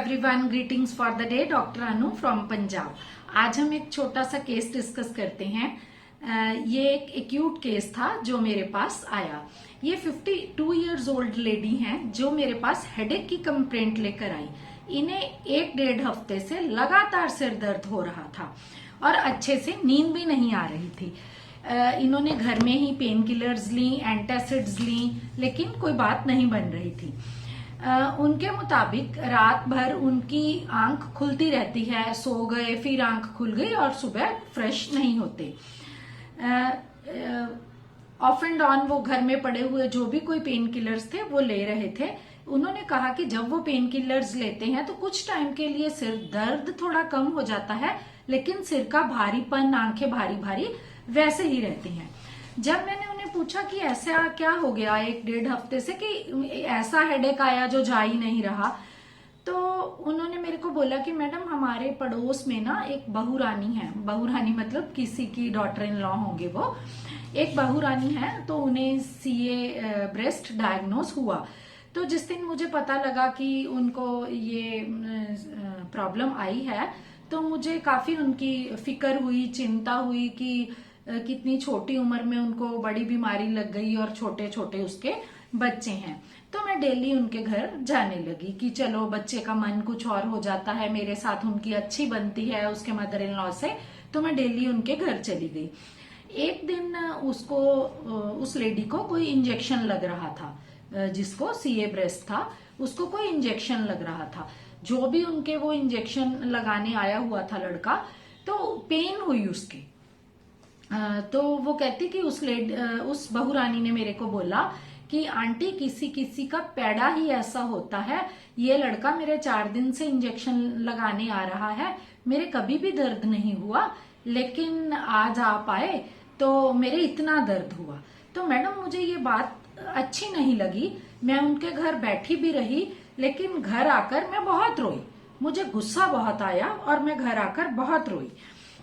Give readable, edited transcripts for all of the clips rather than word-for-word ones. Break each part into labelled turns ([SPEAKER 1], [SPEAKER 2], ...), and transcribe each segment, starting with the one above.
[SPEAKER 1] Everyone, greetings for the day. Doctor Anu from Punjab. आज हम एक छोटा सा केस डिस्कस करते हैं। ये एक एक्यूट केस था जो मेरे पास आया। ये 52 इयर्स ओल्ड लेडी हैं जो मेरे पास हेडेक की कंप्लेंट लेकर आई। इन्हें 1-1.5 हफ्ते से लगातार सिर दर्द हो रहा था और अच्छे से नींद भी नहीं आ रही थी। इन्होंने घर में ही पेन किलर्स ली, एंटासिड्स ली, लेकिन कोई बात नहीं बन रही थी। उनके मुताबिक रात भर उनकी आंख खुलती रहती है, सो गए फिर आंख खुल गई और सुबह फ्रेश नहीं होते। ऑफ एंड ऑन वो घर में पड़े हुए जो भी कोई पेन किलर्स थे वो ले रहे थे। उन्होंने कहा कि जब वो पेन किलर्स लेते हैं तो कुछ टाइम के लिए सिर दर्द थोड़ा कम हो जाता है, लेकिन सिर का भारीपन, आंखें भारी भारी वैसे ही रहती हैं। जब मैंने उन्हें पूछा कि ऐसा क्या हो गया 1-1.5 हफ्ते से कि ऐसा हेडेक आया जो जा ही नहीं रहा, तो उन्होंने मेरे को बोला कि मैडम हमारे पड़ोस में ना एक बहू रानी है। बहू रानी मतलब किसी की डॉटर इन लॉ होंगे। वो एक बहू रानी है, तो उन्हें सीए ब्रेस्ट डायग्नोस हुआ। तो जिस दिन मुझे पता लगा कि उनको ये प्रॉब्लम आई है, तो मुझे काफी उनकी फिक्र हुई, चिंता हुई कि कितनी छोटी उम्र में उनको बड़ी बीमारी लग गई और छोटे छोटे उसके बच्चे हैं। तो मैं डेली उनके घर जाने लगी कि चलो बच्चे का मन कुछ और हो जाता है, मेरे साथ उनकी अच्छी बनती है उसके मदर इन लॉ से। तो मैं डेली उनके घर चली गई। एक दिन उस लेडी को कोई इंजेक्शन लग रहा था, जिसको सीए ब्रेस्ट था उसको कोई इंजेक्शन लग रहा था। जो भी उनके वो इंजेक्शन लगाने आया हुआ था लड़का, तो पेन हुई उसकी। तो वो कहती कि उस बहू रानी ने मेरे को बोला कि आंटी किसी किसी का पैड़ा ही ऐसा होता है। ये लड़का मेरे 4 दिन से इंजेक्शन लगाने आ रहा है, मेरे कभी भी दर्द नहीं हुआ, लेकिन आज आप आए तो मेरे इतना दर्द हुआ। तो मैडम मुझे ये बात अच्छी नहीं लगी। मैं उनके घर बैठी भी रही, लेकिन घर आकर मैं बहुत रोई। मुझे गुस्सा बहुत आया और मैं घर आकर बहुत रोई।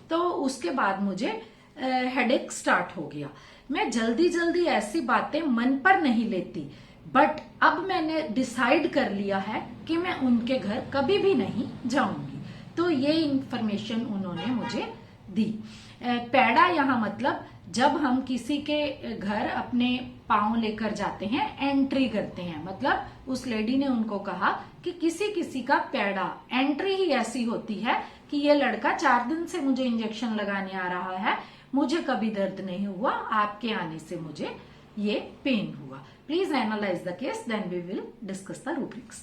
[SPEAKER 1] तो उसके बाद मुझे हेडेक स्टार्ट हो गया। मैं जल्दी जल्दी ऐसी बातें मन पर नहीं लेती, बट अब मैंने डिसाइड कर लिया है कि मैं उनके घर कभी भी नहीं जाऊंगी। तो ये इंफॉर्मेशन उन्होंने मुझे दी। पैड़ा यहाँ मतलब जब हम किसी के घर अपने पाँव लेकर जाते हैं, एंट्री करते हैं, मतलब उस लेडी ने उनको कहा कि किसी किसी का पैड़ा, एंट्री ही ऐसी होती है कि ये लड़का 4 दिन से मुझे इंजेक्शन लगाने आ रहा है, मुझे कभी दर्द नहीं हुआ, आपके आने से मुझे ये पेन हुआ। Please analyse the case, then we will discuss the rubrics.